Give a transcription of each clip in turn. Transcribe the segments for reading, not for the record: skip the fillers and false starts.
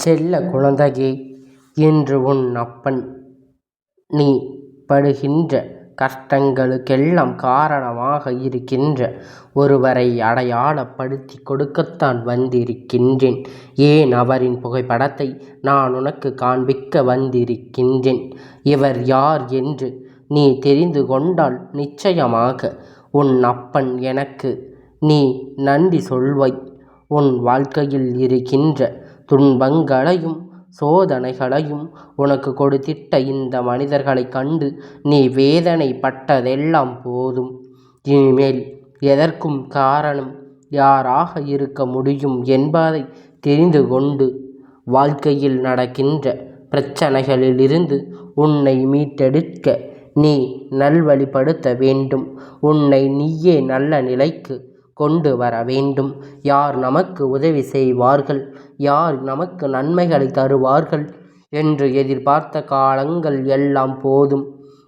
செல்ல குழந்தையே, இன்று உன் அப்பன் நீ படுகின்ற கஷ்டங்களுக்கெல்லாம் காரணமாக இருக்கின்ற ஒருவரை அடையாளப்படுத்தி கொடுக்கத்தான் வந்திருக்கின்றேன். ஏன் அவரின் புகைப்படத்தை நான் உனக்கு காண்பிக்க வந்திருக்கின்றேன். இவர் யார் என்று நீ தெரிந்து கொண்டால் நிச்சயமாக உன் அப்பன் எனக்கு நீ நன்றி சொல்வாய். உன் வாழ்க்கையில் இருக்கின்ற துன்பங்களையும் சோதனைகளையும் உனக்கு கொடுத்திட்ட இந்த மனிதர்களை கண்டு நீ வேதனைப்பட்டதெல்லாம் போதும். இனிமேல் எதற்கும் காரணம் யாராக இருக்க முடியும் என்பதை தெரிந்து கொண்டு வாழ்க்கையில் நடக்கின்ற பிரச்சனைகளிலிருந்து உன்னை மீட்டெடுக்க நீ நல்வழிப்படுத்த வேண்டும். உன்னை நீயே நல்ல நிலைக்கு கொண்டு வர வேண்டும். யார் நமக்கு உதவி செய்வார்கள், யார் நமக்கு நன்மைகளை தருவார்கள் என்று எதிர்பார்த்த காலங்கள் எல்லாம் போதும்.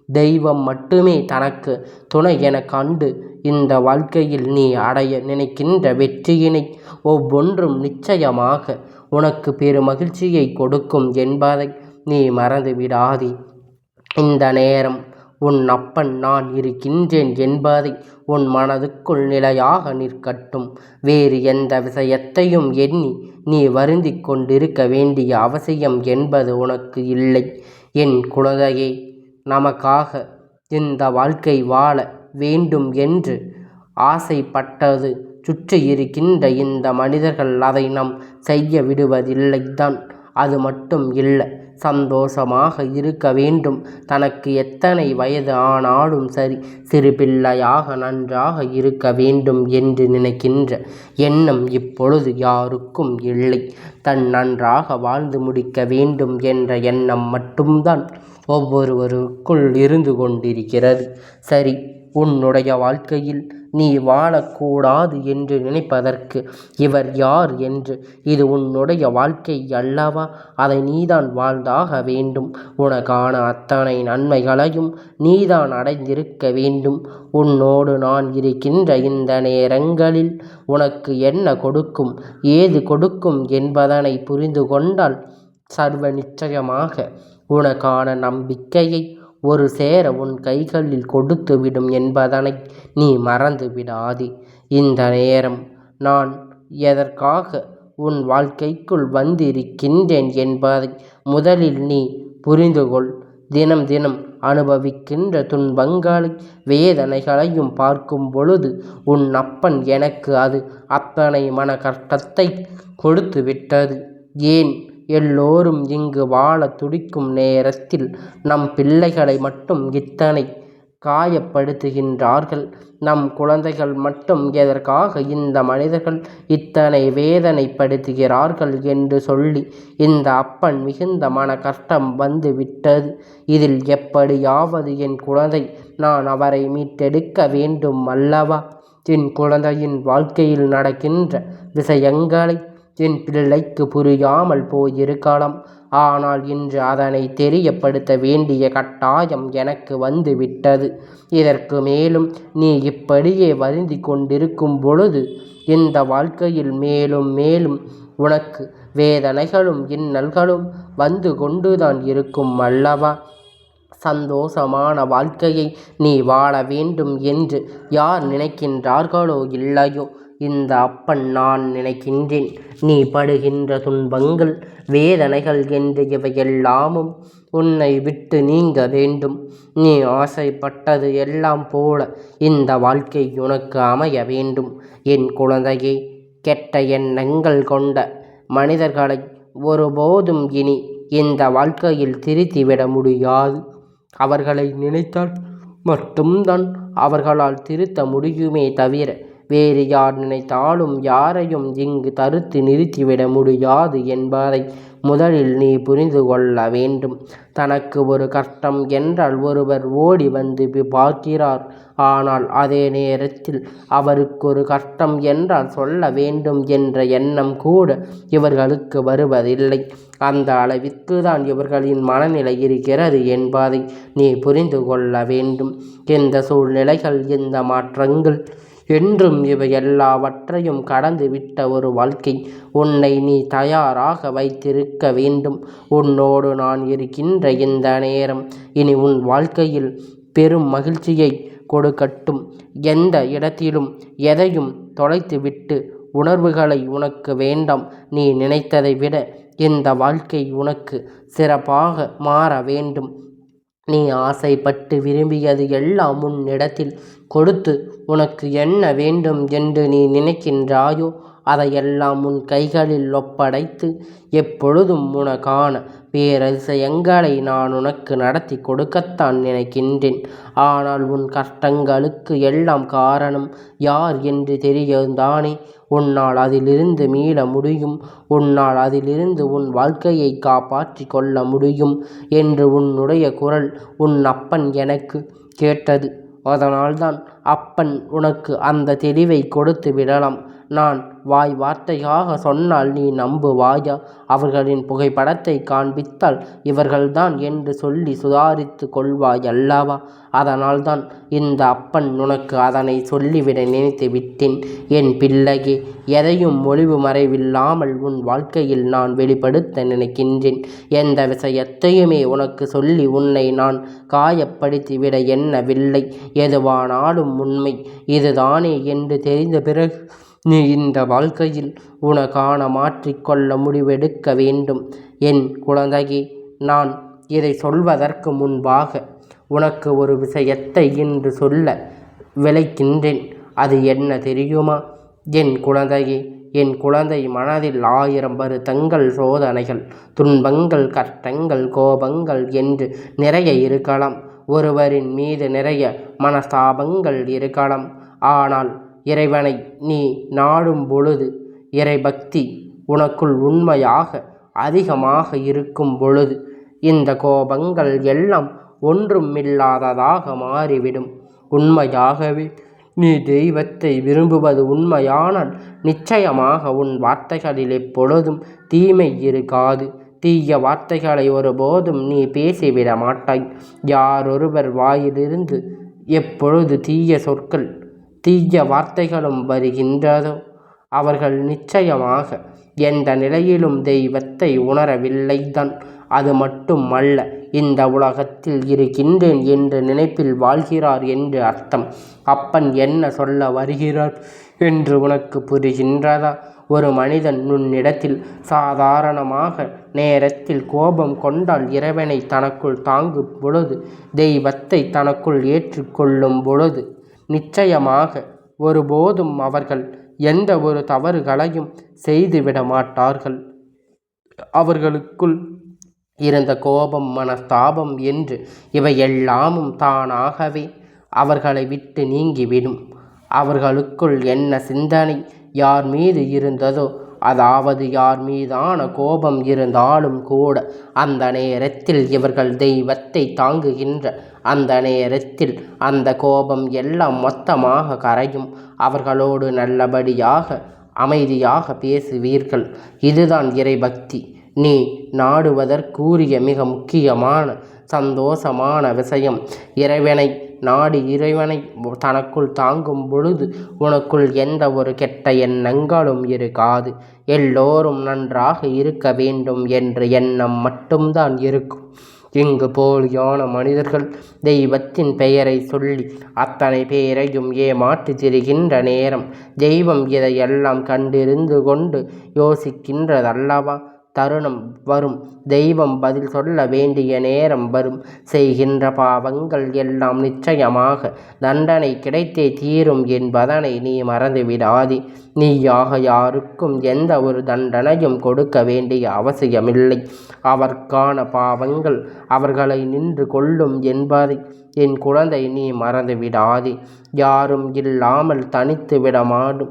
தெய்வம் மட்டுமே தனக்கு துணை என கண்டு இந்த வாழ்க்கையில் நீ அடைய நினைக்கின்ற வெற்றியினை ஒவ்வொன்றும் நிச்சயமாக உனக்கு பெருமகிழ்ச்சியை கொடுக்கும் என்பதை நீ மறந்து விடாதே. இந்த நேரம் உன் அப்பன் நான் இருக்கின்றேன் என்பதை உன் மனதுக்குள் நிலையாக நிற்கட்டும். வேறு எந்த விஷயத்தையும் எண்ணி நீ வருந்திக் கொண்டிருக்க வேண்டிய அவசியம் என்பது உனக்கு இல்லை. என் குழந்தையே, நமக்காக இந்த வாழ்க்கை வாழ வேண்டும் என்று ஆசைப்பட்டது சுற்றி இருக்கின்ற இந்த மனிதர்கள் அதை நாம் செய்ய விடுவதில்லைதான். அது மட்டும் இல்லை, சந்தோஷமாக இருக்க வேண்டும். தனக்கு எத்தனை வயது ஆனாலும் சரி, சிறு பிள்ளையாக நன்றாக இருக்க வேண்டும் என்று நினைக்கின்ற எண்ணம் இப்பொழுது யாருக்கும் இல்லை. தன் நன்றாக வாழ்ந்து முடிக்க வேண்டும் என்ற எண்ணம் மட்டும்தான் ஒவ்வொருவருக்குள் இருந்து கொண்டிருக்கிறது. சரி, உன்னுடைய வாழ்க்கையில் நீ வாழக்கூடாது என்று நினைப்பதற்கு இவர் யார் என்று? இது உன்னுடைய வாழ்க்கை அல்லவா? அதை நீதான் வாழ்ந்தாக வேண்டும். உனக்கான அத்தனை நன்மைகளையும் நீதான் அடைந்திருக்க வேண்டும். உன்னோடு நான் இருக்கின்ற இந்த நேரங்களில் உனக்கு என்ன கொடுக்கும், ஏது கொடுக்கும் என்பதனை புரிந்து கொண்டால் சர்வ நிச்சயமாக உனக்கான நம்பிக்கையை ஒரு சேர உன் கைகளில் கொடுத்துவிடும் என்பதனை நீ மறந்து விடாதே. இந்த நேரம் நான் எதற்காக உன் வாழ்க்கைக்குள் வந்திருக்கின்றேன் என்பதை முதலில் நீ புரிந்துகொள். தினம் தினம் அனுபவிக்கின்ற துன்பங்களை வேதனைகளையும் பார்க்கும் பொழுது உன் அப்பன் எனக்கு அது அத்தனை மன கஷ்டத்தை கொடுத்து விட்டது. ஏன் எல்லோரும் இங்கு வாழ துடிக்கும் நேரத்தில் நம் பிள்ளைகளை மட்டும் இத்தனை காயப்படுத்துகின்றார்கள்? நம் குழந்தைகள் மட்டும் எதற்காக இந்த மனிதர்கள் இத்தனை வேதனைப்படுத்துகிறார்கள் என்று சொல்லி இந்த அப்பன் மிகுந்த மன கஷ்டம் வந்து விட்டது. இதில் எப்படியாவது என் குழந்தை நான் அவரை மீட்டெடுக்க வேண்டும் அல்லவா? என் குழந்தையின் வாழ்க்கையில் நடக்கின்ற விஷயங்களை என் பிள்ளைக்கு புரியாமல் போயிருக்கலாம். ஆனால் இன்று அதனை தெரியப்படுத்த வேண்டிய கட்டாயம் எனக்கு வந்து விட்டது. இதற்கு மேலும் நீ இப்படியே வருந்தி கொண்டிருக்கும் பொழுது இந்த வாழ்க்கையில் மேலும் மேலும் உனக்கு வேதனைகளும் இன்னல்களும் வந்து கொண்டுதான் இருக்கும் அல்லவா? சந்தோஷமான வாழ்க்கையை நீ வாழ வேண்டும் என்று யார் நினைக்கின்றார்களோ இல்லையோ, இந்த அப்பன் நான் நினைக்கின்றேன். நீ படுகின்ற துன்பங்கள் வேதனைகள் என்று இவையெல்லாமும் உன்னை விட்டு நீங்க வேண்டும். நீ ஆசைப்பட்டது எல்லாம் போல இந்த வாழ்க்கை உனக்கு அமைய வேண்டும். என் குழந்தையே, கெட்ட எண்ணங்கள் கொண்ட மனிதர்களை ஒருபோதும் இனி இந்த வாழ்க்கையில் திருத்திவிட முடியாது. அவர்களை நினைத்தால் மட்டும்தான் அவர்களால் திருத்த முடியுமே தவிர வேறு யார் நினைத்தாலும் யாரையும் இங்கு தடுத்து நிறுத்திவிட முடியாது என்பதை முதலில் நீ புரிந்து கொள்ள வேண்டும். தனக்கு ஒரு கஷ்டம் என்றால் ஒருவர் ஓடி வந்து பார்க்கிறார். ஆனால் அதே நேரத்தில் அவருக்கு ஒரு கஷ்டம் என்றால் சொல்ல வேண்டும் என்ற எண்ணம் கூட இவர்களுக்கு வருவதில்லை. அந்த அளவிற்கு தான் இவர்களின் மனநிலை இருக்கிறது என்பதை நீ புரிந்து கொள்ள வேண்டும். எந்த சூழ்நிலைகள், எந்த மாற்றங்கள் என்றும் இவை எல்லாவற்றையும் கடந்து விட்ட ஒரு வாழ்க்கை உன்னை நீ தயாராக வைத்திருக்க வேண்டும். உன்னோடு நான் இருக்கின்ற இந்த நேரம் இனி உன் வாழ்க்கையில் பெரும் மகிழ்ச்சியை கொடுக்கட்டும். எந்த இடத்திலும் எதையும் தொலைத்துவிட்டு உணர்வுகளை உனக்கு வேண்டாம். நீ நினைத்ததை விட இந்த வாழ்க்கை உனக்கு சிறப்பாக மாற வேண்டும். நீ ஆசைப்பட்டு விரும்பியது எல்லாம் உன்னிடத்தில் கொடுத்து உனக்கு என்ன வேண்டும் என்று நீ நினைக்கின்றாயோ அதையெல்லாம் உன் கைகளில் ஒப்படைத்து எப்பொழுதும் உனக்கான பேரதிசயங்களை நான் உனக்கு நடத்தி கொடுக்கத்தான் நினைக்கின்றேன். ஆனால் உன் கஷ்டங்களுக்கு எல்லாம் காரணம் யார் என்று தெரியும்தானே? உன்னால் அதிலிருந்து மீள முடியும். உன்னால் அதிலிருந்து உன் வாழ்க்கையை காப்பாற்றி கொள்ள முடியும் என்று உன்னுடைய குரல் உன் அப்பன் எனக்கு கேட்டது. அதனால்தான் அப்பன் உனக்கு அந்த தெளிவை கொடுத்து விடலாம். நான் வாய் வார்த்தையாக சொன்னால் நீ நம்புவாயா? அவர்களின் புகைப்படத்தை காண்பித்தால் இவர்கள்தான் என்று சொல்லி சுதாரித்து கொள்வாய் அல்லவா? அதனால்தான் இந்த அப்பன் உனக்கு அதனை சொல்லிவிட நினைத்து விட்டேன். என் பிள்ளையே, எதையும் ஒளிவு மறைவில்லாமல் உன் வாழ்க்கையில் நான் வெளிப்படுத்த நினைக்கின்றேன். எந்த விஷயத்தையுமே உனக்கு சொல்லி உன்னை நான் காயப்படுத்திவிட எண்ணவில்லை. எதுவானாலும் உண்மை இதுதானே என்று தெரிந்த பிறகு நீ இந்த வாழ்க்கையில் உனக்கான மாற்றிக்கொள்ள முடிவெடுக்க வேண்டும். என் குழந்தையே, நான் இதை சொல்வதற்கு முன்பாக உனக்கு ஒரு விஷயத்தை இன்று சொல்ல விளைக்கின்றேன். அது என்ன தெரியுமா? என் குழந்தையே, என் குழந்தை மனதில் 1000 வருத்தங்கள், சோதனைகள், துன்பங்கள், கஷ்டங்கள், கோபங்கள் என்று நிறைய இருக்கலாம். ஒருவரின் மீது நிறைய மனஸ்தாபங்கள் இருக்கலாம். ஆனால் இறைவனை நீ நாடும் பொழுது, இறைபக்தி உனக்குள் உண்மையாக அதிகமாக இருக்கும் பொழுது இந்த கோபங்கள் எல்லாம் ஒன்றுமில்லாததாக மாறிவிடும். உண்மையாகவே நீ தெய்வத்தை விரும்புவது உண்மையானால் நிச்சயமாக உன் வார்த்தைகளில் எப்பொழுதும் தீமை இருக்காது. தீய வார்த்தைகளை ஒருபோதும் நீ பேசிவிட மாட்டாய். யாரொருவர் வாயிலிருந்து எப்பொழுது தீய சொற்கள், தீய வார்த்தைகளும் வருகின்றதோ அவர்கள் நிச்சயமாக எந்த நிலையிலும் தெய்வத்தை உணரவில்லைதான். அது மட்டும் அல்ல, இந்த உலகத்தில் இருக்கின்றேன் என்ற நினைப்பில் வாழ்கிறார் என்று அர்த்தம். அப்பன் என்ன சொல்ல வருகிறார் என்று உனக்கு புரிகின்றதா? ஒரு மனிதன் உன்னிடத்தில் சாதாரணமாக நேரத்தில் கோபம் கொண்டால் இறைவனை தனக்குள் தாங்கும் பொழுது, தெய்வத்தை தனக்குள் ஏற்றுக்கொள்ளும் பொழுது நிச்சயமாக ஒருபோதும் அவர்கள் எந்த ஒரு தவறுகளையும் செய்துவிட மாட்டார்கள். அவர்களுக்குள் இருந்த கோபம், மனஸ்தாபம் என்று இவையெல்லாமும் தானாகவே அவர்களை விட்டு நீங்கிவிடும். அவர்களுக்குள் என்ன சிந்தனை யார் மீது இருந்ததோ, அதாவது யார் மீதான கோபம் இருந்தாலும் கூட அந்த நேரத்தில் இவர்கள் தெய்வத்தை தாங்குகின்ற அந்த நேரத்தில் அந்த கோபம் எல்லாம் மொத்தமாக கரையும். அவர்களோடு நல்லபடியாக அமைதியாக பேசுவீர்கள். இதுதான் இறைபக்தி. நீ நாடுவதற்குரிய மிக முக்கியமான சந்தோஷமான விஷயம். இறைவனை நாடி இறைவனை தனக்குள் தாங்கும் பொழுது உனக்குள் எந்த ஒரு கெட்ட எண்ணங்களும் இருக்காது. எல்லோரும் நன்றாக இருக்க வேண்டும் என்ற எண்ணம் மட்டும்தான் இருக்கும். இங்கு போலியான மனிதர்கள் தெய்வத்தின் பெயரை சொல்லி அத்தனை பேரையும் ஏமாற்றி திரிகின்ற நேரம் தெய்வம் இதையெல்லாம் கண்டிருந்து கொண்டு யோசிக்கின்றதல்லவா? தருணம் வரும், தெய்வம் பதில் சொல்ல வேண்டிய நேரம் வரும். செய்கின்ற பாவங்கள் எல்லாம் நிச்சயமாக தண்டனை கிடைத்தே தீரும் என்பதனை நீ மறந்துவிடாதே. நீயாக யாருக்கும் எந்த ஒரு தண்டனையும் கொடுக்க வேண்டிய அவசியமில்லை. அவர்க்கான பாவங்கள் அவர்களை நின்று கொள்ளும் என்பதை என் குழந்தை நீ மறந்துவிடாதே. யாரும் இல்லாமல் தனித்து விடமாடும்.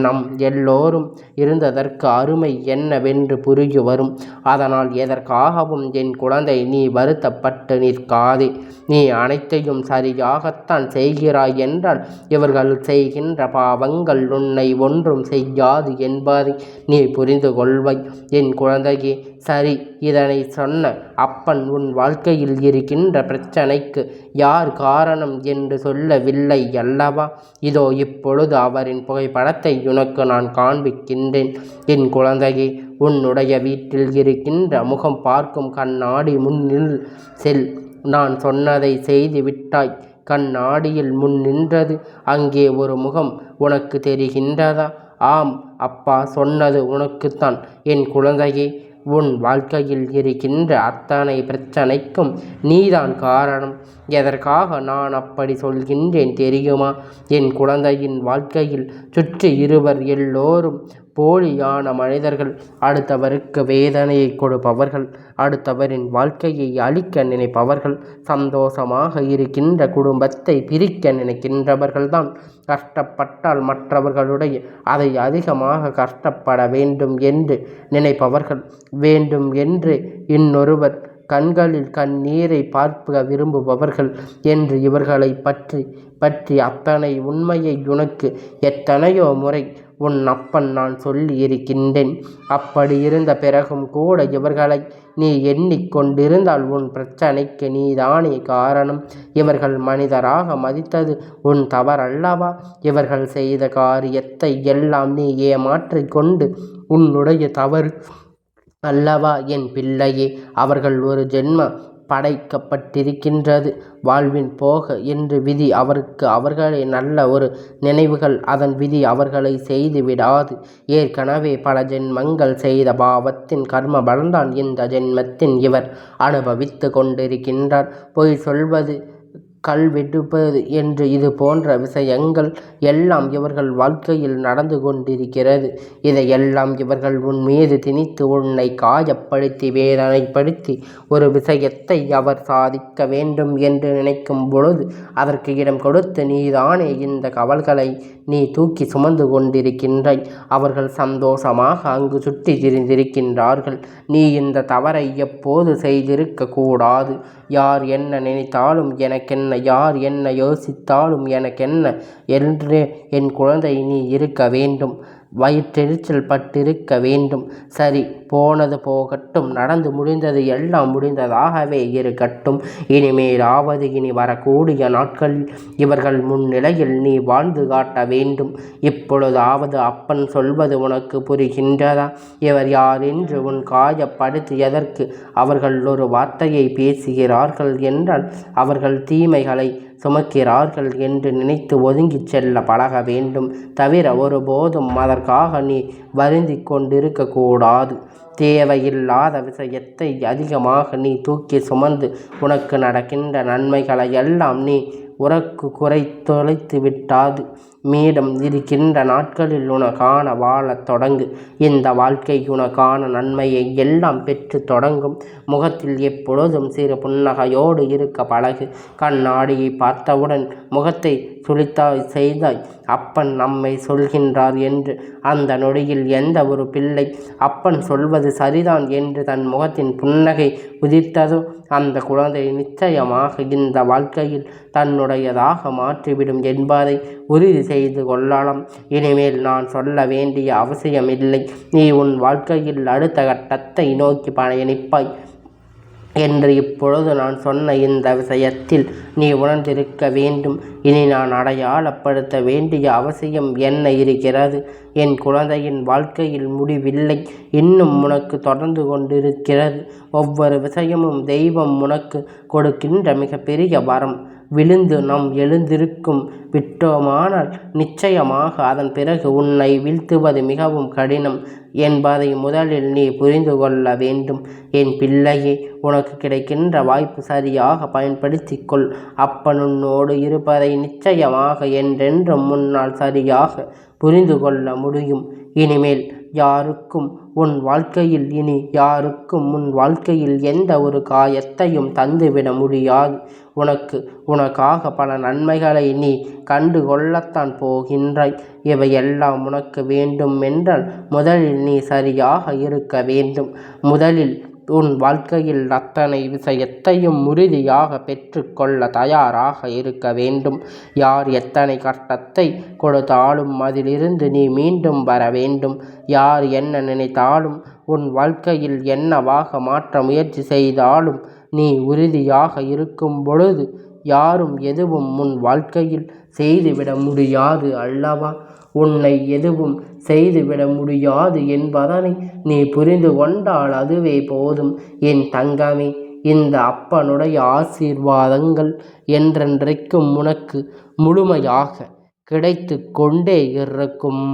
நம் எல்லோரும் இருந்ததற்கு அருமை என்னவென்று புரிய வரும். அதனால் எதற்காகவும் என் குழந்தை நீ வருத்தப்பட்டு நிற்காதே. நீ அனைத்தையும் சரியாகத்தான் செய்கிறாய் என்றால் இவர்கள் செய்கின்ற பாவங்கள் உன்னை ஒன்றும் செய்யாது என்பதை நீ புரிந்து கொள்வாய். என் குழந்தையே, சரி, இதனை சொன்ன அப்பன் உன் வாழ்க்கையில் இருக்கின்ற பிரச்சனைக்கு யார் காரணம் என்று சொல்லவில்லை அல்லவா? இதோ இப்பொழுது அவரின் புகைப்படத்தை உனக்கு நான் காண்பிக்கின்றேன். என் குழந்தையே, உன்னுடைய வீட்டில் இருக்கின்ற முகம் பார்க்கும் கண்ணாடி முன்னில் செல். நான் சொன்னதை செய்து விட்டாய். கண்ணாடியில் முன் நின்றது அங்கே ஒரு முகம் உனக்கு தெரிகின்றதா? ஆம், அப்பா சொன்னது உனக்குத்தான். என் குழந்தையே, உன் வாழ்க்கையில் இருக்கின்ற அத்தனை பிரச்சனைக்கும் நீதான் காரணம். எதற்காக நான் அப்படி சொல்கின்றேன் தெரியுமா? என் குழந்தையின் வாழ்க்கையில் சுற்றி இருவர் எல்லோரும் போலியான மனிதர்கள். அடுத்தவருக்கு வேதனையை கொடுப்பவர்கள், அடுத்தவரின் வாழ்க்கையை அழிக்க நினைப்பவர்கள், சந்தோஷமாக இருக்கின்ற குடும்பத்தை பிரிக்க நினைக்கின்றவர்கள்தான். கஷ்டப்பட்டால் மற்றவர்களுடைய அதை அதிகமாக கஷ்டப்பட வேண்டும் என்று நினைப்பவர்கள், வேண்டும் என்று இன்னொருவர் கண்களில் கண்ணீரை பார்க்க விரும்புபவர்கள் என்று இவர்களை பற்றி அத்தனை உண்மையை உனக்கு எத்தனையோ முறை உன் அப்பன் நான் சொல்லி இருக்கின்றேன். அப்படி இருந்த பிறகும் கூட இவர்களை நீ எண்ணிக்கொண்டிருந்தால் உன் பிரச்சனைக்கு நீதானே காரணம். இவர்கள் மனிதராக மதித்தது உன் தவறல்லவா? இவர்கள் செய்த காரியத்தை எல்லாம் நீ ஏமாற்றிக் கொண்டு உன்னுடைய தவறு அல்லவா என் பிள்ளையே? அவர்கள் ஒரு ஜென்ம படைக்கப்பட்டிருக்கின்றது. வாழ்வின் போக என்று விதி அவர்களே நல்ல ஒரு நினைவுகள். அதன் விதி அவர்களை செய்து விடாது. ஏற்கனவே பல ஜென்மங்கள் செய்த பாவத்தின் கர்ம பலன்தான் இந்த ஜென்மத்தின் இவர் அனுபவித்து கொண்டிருக்கின்றார். பொய் சொல்வது, கல்வெடுப்பது என்று இது போன்ற விஷயங்கள் எல்லாம் இவர்கள் வாழ்க்கையில் நடந்து கொண்டிருக்கிறது. இதையெல்லாம் இவர்கள் உன் மீது திணித்து உன்னை காயப்படுத்தி வேதனைப்படுத்தி ஒரு விஷயத்தை அவர் சாதிக்க வேண்டும் என்று நினைக்கும் பொழுது அதற்கு இடம் கொடுத்து நீதானே இந்த கவல்களை நீ தூக்கி சுமந்து கொண்டிருக்கின்றாய். அவர்கள் சந்தோஷமாக அங்கு சுற்றி திரிந்திருக்கின்றார்கள். நீ இந்த தவறை எப்போது செய்திருக்க கூடாது. யார் என்ன நினைத்தாலும் எனக்கென்ன, யார் என்ன யோசித்தாலும் எனக்கென்ன என்று என் குழந்தை நீ இருக்க வேண்டும். வயிற்றெரிச்சல் பட்டிருக்க வேண்டும். சரி, போனது போகட்டும். நடந்து முடிந்தது எல்லாம் முடிந்ததாகவே இருக்கட்டும். இனிமேலாவது இனி வரக்கூடிய நாட்களில் இவர்கள் முன்னிலையில் நீ வாழ்ந்து காட்ட வேண்டும். இப்பொழுதாவது அப்பன் சொல்வது உனக்கு புரிகின்றதா? இவர் யார் என்று உன் காயப்படுத்தியதற்கு அவர்கள் ஒரு வார்த்தையை பேசுகிறார்கள் என்றால் அவர்கள் தீமைகளை சுமக்கிறார்கள் என்று நினைத்து ஒதுங்கிச் செல்ல பழக வேண்டும். தவிர ஒருபோதும் அதற்காக நீ வருந்தி கொண்டிருக்க கூடாது. தேவையில்லாத விஷயத்தை அதிகமாக நீ தூக்கி சுமந்து உனக்கு நடக்கின்ற நன்மைகளை எல்லாம் நீ உனக்கு குறைத்தொலைத்து விட்டாது. மீதம் இருக்கின்ற நாட்களில் உனக்கான வாழத் தொடங்கு. இந்த வாழ்க்கை உனக்கான நன்மையை எல்லாம் பெற்று தொடங்கும். முகத்தில் எப்பொழுதும் சிறு புன்னகையோடு இருக்க பழகு. கண்ணாடியை பார்த்தவுடன் முகத்தை சுளித்தாய் செய்தாய். அப்பன் நம்மை சொல்கின்றார் என்று அந்த நொடியில் எந்த ஒரு பிள்ளை அப்பன் சொல்வது சரிதான் என்று தன் முகத்தின் புன்னகை உதிர்த்ததோ அந்த குழந்தை நிச்சயமாக இந்த வாழ்க்கையில் தன்னுடையதாக மாற்றிவிடும் என்பதை உறுதி செய்து கொள்ளலாம். இனிமேல் நான் சொல்ல வேண்டிய அவசியமில்லை. நீ உன் வாழ்க்கையில் அடுத்த கட்டத்தை நோக்கி பயணிப்பாய் என்று இப்பொழுது நான் சொன்ன இந்த விஷயத்தில் நீ உணர்ந்திருக்க வேண்டும். இனி நான் அடையாளப்படுத்த வேண்டிய அவசியம் என்ன இருக்கிறது? என் குழந்தையின் வாழ்க்கையில் முடிவில்லை, இன்னும் உனக்கு தொடர்ந்து கொண்டிருக்கிறது. ஒவ்வொரு விஷயமும் தெய்வம் உனக்கு கொடுக்கின்ற மிகப்பெரிய வரம். விழுந்து நாம் எழுந்திருக்கும் விட்டோமானால் நிச்சயமாக அதன் பிறகு உன்னை வீழ்த்துவது மிகவும் கடினம் என்பதை முதலில் நீ புரிந்து கொள்ள வேண்டும். என் பிள்ளையே, உனக்கு கிடைக்கின்ற வாய்ப்பு சரியாக பயன்படுத்தி கொள். அப்பன் உன்னோடு இருப்பதை நிச்சயமாக என்றென்றும் முன்னால் சரியாக புரிந்து கொள்ள முடியும். இனிமேல் யாருக்கும் உன் வாழ்க்கையில் எந்த ஒரு காயத்தையும் தந்துவிட முடியாது. உனக்காக பல நன்மைகளை நீ கண்டு கொள்ளத்தான் போகின்றாய். இவையெல்லாம் உனக்கு வேண்டும் என்றால் முதலில் நீ சரியாக இருக்க வேண்டும். முதலில் உன் வாழ்க்கையில் அத்தனை விஷயத்தையும் உறுதியாக பெற்றுக்கொள்ள தயாராக இருக்க வேண்டும். யார் எத்தனை கஷ்டத்தை கொடுத்தாலும் அதிலிருந்து நீ மீண்டும் வர வேண்டும். யார் என்ன நினைத்தாலும் உன் வாழ்க்கையில் என்னவாக மாற்ற முயற்சி செய்தாலும் நீ உறுதியாக இருக்கும் பொழுது யாரும் எதுவும் உன் வாழ்க்கையில் செய்துவிட முடியாது அல்லவா? உன்னை எதுவும் செய்துவிட முடியாது என்பதனை நீ புரிந்து கொண்டால் அதுவே போதும் என் தங்கமே. இந்த அப்பனுடைய ஆசீர்வாதங்கள் என்றென்றைக்கும் உனக்கு முழுமையாக கிடைத்து கொண்டே இருக்கும்.